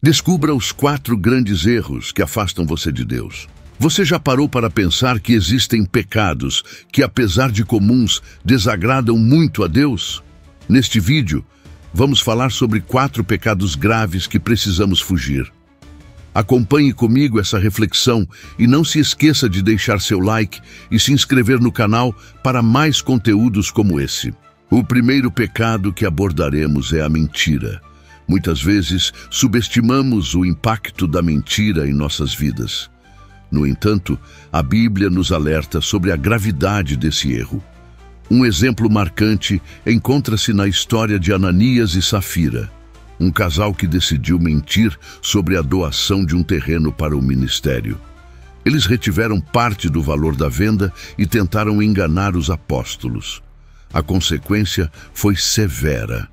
Descubra os 4 grandes erros que afastam você de Deus. Você já parou para pensar que existem pecados que, apesar de comuns, desagradam muito a Deus? Neste vídeo, vamos falar sobre 4 pecados graves que precisamos fugir. Acompanhe comigo essa reflexão e não se esqueça de deixar seu like e se inscrever no canal para mais conteúdos como esse. O primeiro pecado que abordaremos é a mentira. Muitas vezes, subestimamos o impacto da mentira em nossas vidas. No entanto, a Bíblia nos alerta sobre a gravidade desse erro. Um exemplo marcante encontra-se na história de Ananias e Safira, um casal que decidiu mentir sobre a doação de um terreno para o ministério. Eles retiveram parte do valor da venda e tentaram enganar os apóstolos. A consequência foi severa.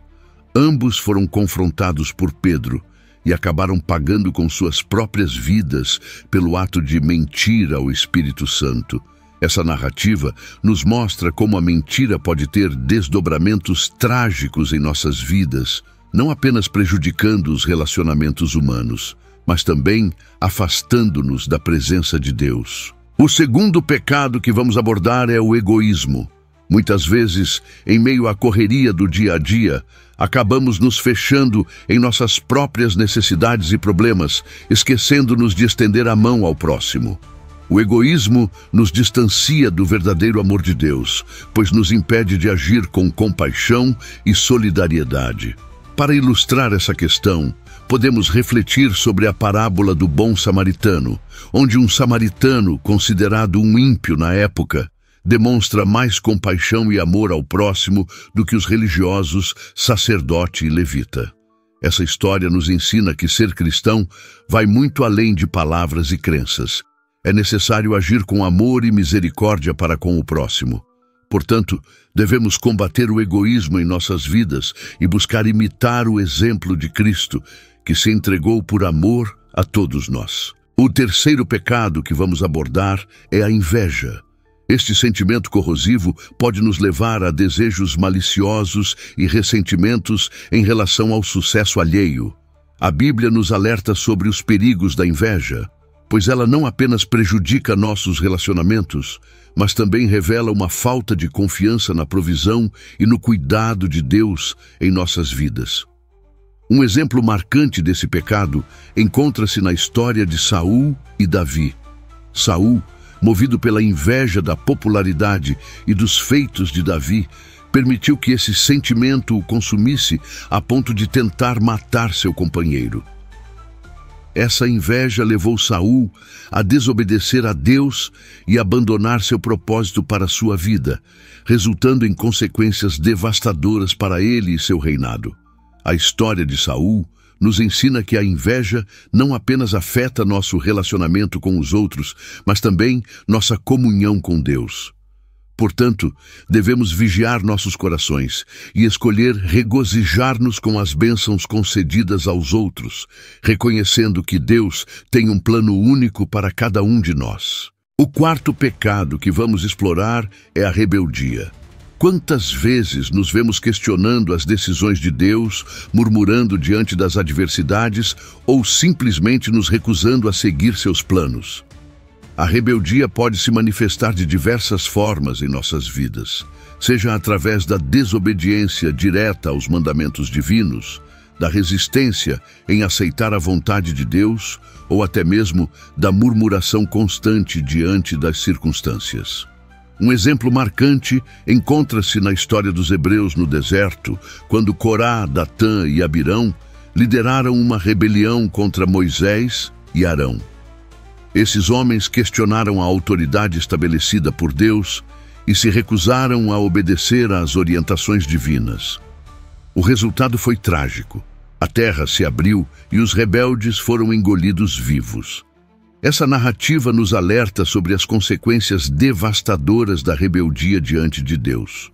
Ambos foram confrontados por Pedro e acabaram pagando com suas próprias vidas pelo ato de mentir ao Espírito Santo. Essa narrativa nos mostra como a mentira pode ter desdobramentos trágicos em nossas vidas, não apenas prejudicando os relacionamentos humanos, mas também afastando-nos da presença de Deus. O segundo pecado que vamos abordar é o egoísmo. Muitas vezes, em meio à correria do dia a dia, acabamos nos fechando em nossas próprias necessidades e problemas, esquecendo-nos de estender a mão ao próximo. O egoísmo nos distancia do verdadeiro amor de Deus, pois nos impede de agir com compaixão e solidariedade. Para ilustrar essa questão, podemos refletir sobre a parábola do bom samaritano, onde um samaritano, considerado um ímpio na época, demonstra mais compaixão e amor ao próximo do que os religiosos, sacerdote e levita. Essa história nos ensina que ser cristão vai muito além de palavras e crenças. É necessário agir com amor e misericórdia para com o próximo. Portanto, devemos combater o egoísmo em nossas vidas e buscar imitar o exemplo de Cristo, que se entregou por amor a todos nós. O terceiro pecado que vamos abordar é a inveja. Este sentimento corrosivo pode nos levar a desejos maliciosos e ressentimentos em relação ao sucesso alheio. A Bíblia nos alerta sobre os perigos da inveja, pois ela não apenas prejudica nossos relacionamentos, mas também revela uma falta de confiança na provisão e no cuidado de Deus em nossas vidas. Um exemplo marcante desse pecado encontra-se na história de Saul e Davi. Saul, movido pela inveja da popularidade e dos feitos de Davi, permitiu que esse sentimento o consumisse a ponto de tentar matar seu companheiro. Essa inveja levou Saul a desobedecer a Deus e abandonar seu propósito para sua vida, resultando em consequências devastadoras para ele e seu reinado. A história de Saul nos ensina que a inveja não apenas afeta nosso relacionamento com os outros, mas também nossa comunhão com Deus. Portanto, devemos vigiar nossos corações e escolher regozijar-nos com as bênçãos concedidas aos outros, reconhecendo que Deus tem um plano único para cada um de nós. O quarto pecado que vamos explorar é a rebeldia. Quantas vezes nos vemos questionando as decisões de Deus, murmurando diante das adversidades ou simplesmente nos recusando a seguir seus planos? A rebeldia pode se manifestar de diversas formas em nossas vidas, seja através da desobediência direta aos mandamentos divinos, da resistência em aceitar a vontade de Deus ou até mesmo da murmuração constante diante das circunstâncias. Um exemplo marcante encontra-se na história dos hebreus no deserto, quando Corá, Datã e Abirão lideraram uma rebelião contra Moisés e Arão. Esses homens questionaram a autoridade estabelecida por Deus e se recusaram a obedecer às orientações divinas. O resultado foi trágico. A terra se abriu e os rebeldes foram engolidos vivos. Essa narrativa nos alerta sobre as consequências devastadoras da rebeldia diante de Deus.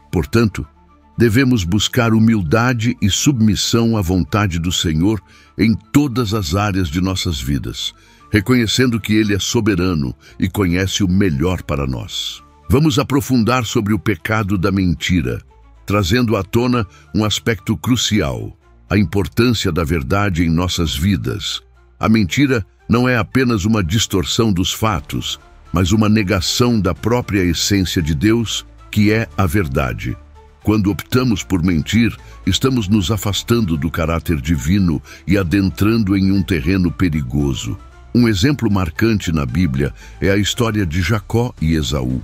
Portanto, devemos buscar humildade e submissão à vontade do Senhor em todas as áreas de nossas vidas, reconhecendo que Ele é soberano e conhece o melhor para nós. Vamos aprofundar sobre o pecado da mentira, trazendo à tona um aspecto crucial: a importância da verdade em nossas vidas. A mentira não é apenas uma distorção dos fatos, mas uma negação da própria essência de Deus, que é a verdade. Quando optamos por mentir, estamos nos afastando do caráter divino e adentrando em um terreno perigoso. Um exemplo marcante na Bíblia é a história de Jacó e Esaú.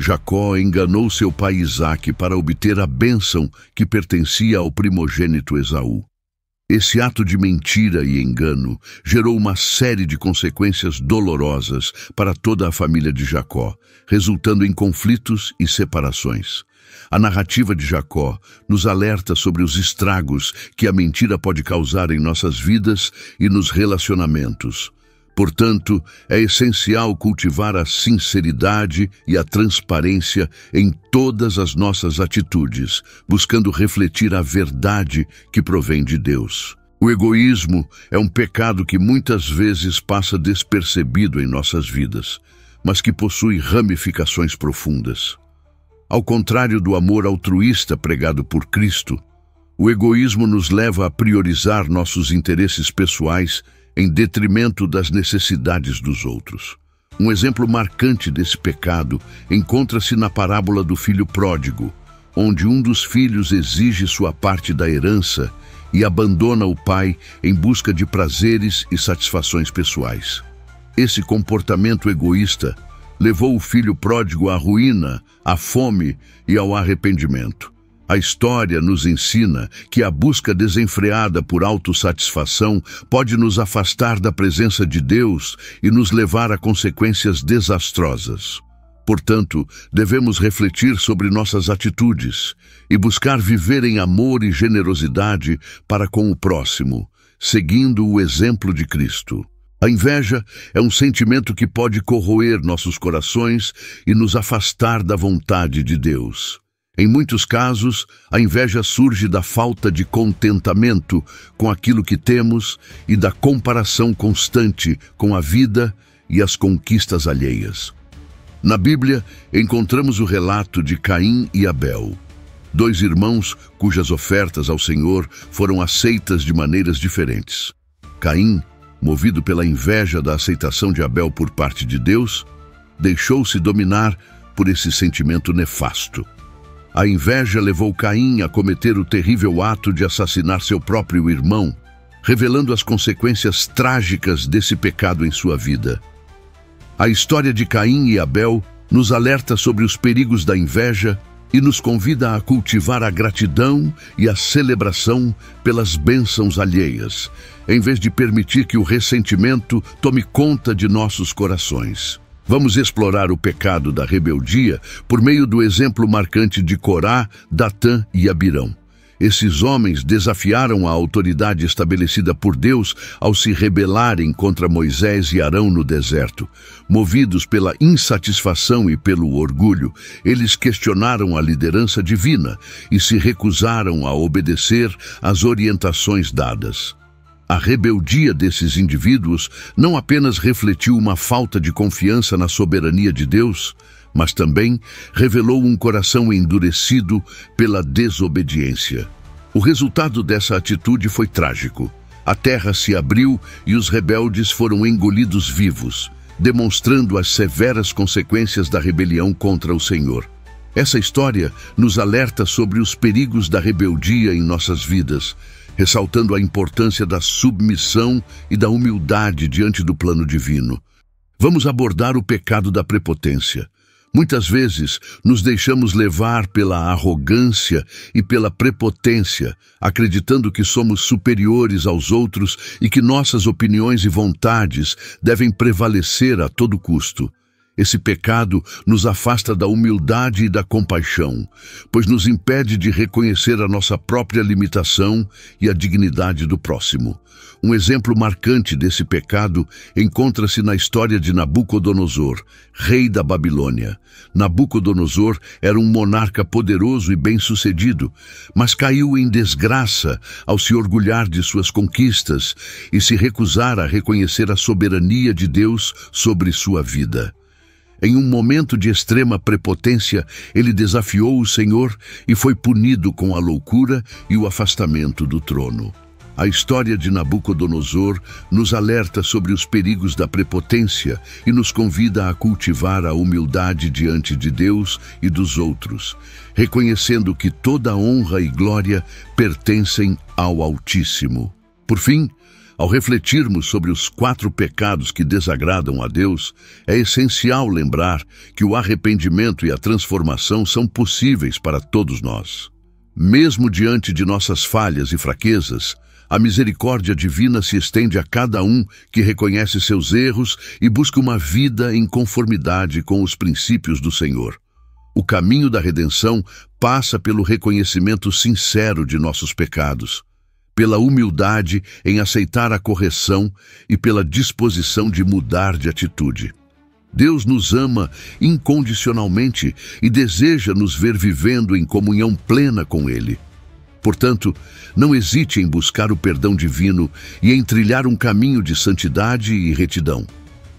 Jacó enganou seu pai Isaque para obter a bênção que pertencia ao primogênito Esaú. Esse ato de mentira e engano gerou uma série de consequências dolorosas para toda a família de Jacó, resultando em conflitos e separações. A narrativa de Jacó nos alerta sobre os estragos que a mentira pode causar em nossas vidas e nos relacionamentos. Portanto, é essencial cultivar a sinceridade e a transparência em todas as nossas atitudes, buscando refletir a verdade que provém de Deus. O egoísmo é um pecado que muitas vezes passa despercebido em nossas vidas, mas que possui ramificações profundas. Ao contrário do amor altruísta pregado por Cristo, o egoísmo nos leva a priorizar nossos interesses pessoais em detrimento das necessidades dos outros. Um exemplo marcante desse pecado encontra-se na parábola do filho pródigo, onde um dos filhos exige sua parte da herança e abandona o pai em busca de prazeres e satisfações pessoais. Esse comportamento egoísta levou o filho pródigo à ruína, à fome e ao arrependimento. A história nos ensina que a busca desenfreada por autossatisfação pode nos afastar da presença de Deus e nos levar a consequências desastrosas. Portanto, devemos refletir sobre nossas atitudes e buscar viver em amor e generosidade para com o próximo, seguindo o exemplo de Cristo. A inveja é um sentimento que pode corroer nossos corações e nos afastar da vontade de Deus. Em muitos casos, a inveja surge da falta de contentamento com aquilo que temos e da comparação constante com a vida e as conquistas alheias. Na Bíblia, encontramos o relato de Caim e Abel, dois irmãos cujas ofertas ao Senhor foram aceitas de maneiras diferentes. Caim, movido pela inveja da aceitação de Abel por parte de Deus, deixou-se dominar por esse sentimento nefasto. A inveja levou Caim a cometer o terrível ato de assassinar seu próprio irmão, revelando as consequências trágicas desse pecado em sua vida. A história de Caim e Abel nos alerta sobre os perigos da inveja e nos convida a cultivar a gratidão e a celebração pelas bênçãos alheias, em vez de permitir que o ressentimento tome conta de nossos corações. Vamos explorar o pecado da rebeldia por meio do exemplo marcante de Corá, Datã e Abirão. Esses homens desafiaram a autoridade estabelecida por Deus ao se rebelarem contra Moisés e Arão no deserto. Movidos pela insatisfação e pelo orgulho, eles questionaram a liderança divina e se recusaram a obedecer às orientações dadas. A rebeldia desses indivíduos não apenas refletiu uma falta de confiança na soberania de Deus, mas também revelou um coração endurecido pela desobediência. O resultado dessa atitude foi trágico. A terra se abriu e os rebeldes foram engolidos vivos, demonstrando as severas consequências da rebelião contra o Senhor. Essa história nos alerta sobre os perigos da rebeldia em nossas vidas, ressaltando a importância da submissão e da humildade diante do plano divino. Vamos abordar o pecado da prepotência. Muitas vezes nos deixamos levar pela arrogância e pela prepotência, acreditando que somos superiores aos outros e que nossas opiniões e vontades devem prevalecer a todo custo. Esse pecado nos afasta da humildade e da compaixão, pois nos impede de reconhecer a nossa própria limitação e a dignidade do próximo. Um exemplo marcante desse pecado encontra-se na história de Nabucodonosor, rei da Babilônia. Nabucodonosor era um monarca poderoso e bem-sucedido, mas caiu em desgraça ao se orgulhar de suas conquistas e se recusar a reconhecer a soberania de Deus sobre sua vida. Em um momento de extrema prepotência, ele desafiou o Senhor e foi punido com a loucura e o afastamento do trono. A história de Nabucodonosor nos alerta sobre os perigos da prepotência e nos convida a cultivar a humildade diante de Deus e dos outros, reconhecendo que toda honra e glória pertencem ao Altíssimo. Por fim, ao refletirmos sobre os 4 pecados que desagradam a Deus, é essencial lembrar que o arrependimento e a transformação são possíveis para todos nós. Mesmo diante de nossas falhas e fraquezas, a misericórdia divina se estende a cada um que reconhece seus erros e busca uma vida em conformidade com os princípios do Senhor. O caminho da redenção passa pelo reconhecimento sincero de nossos pecados, pela humildade em aceitar a correção e pela disposição de mudar de atitude. Deus nos ama incondicionalmente e deseja nos ver vivendo em comunhão plena com Ele. Portanto, não hesite em buscar o perdão divino e em trilhar um caminho de santidade e retidão.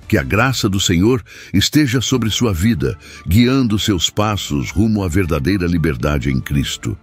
Que a graça do Senhor esteja sobre sua vida, guiando seus passos rumo à verdadeira liberdade em Cristo.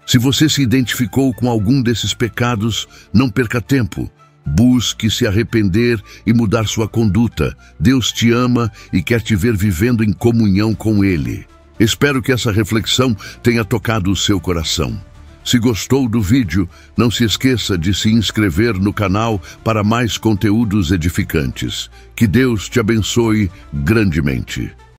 Se você se identificou com algum desses pecados, não perca tempo. Busque se arrepender e mudar sua conduta. Deus te ama e quer te ver vivendo em comunhão com Ele. Espero que essa reflexão tenha tocado o seu coração. Se gostou do vídeo, não se esqueça de se inscrever no canal para mais conteúdos edificantes. Que Deus te abençoe grandemente.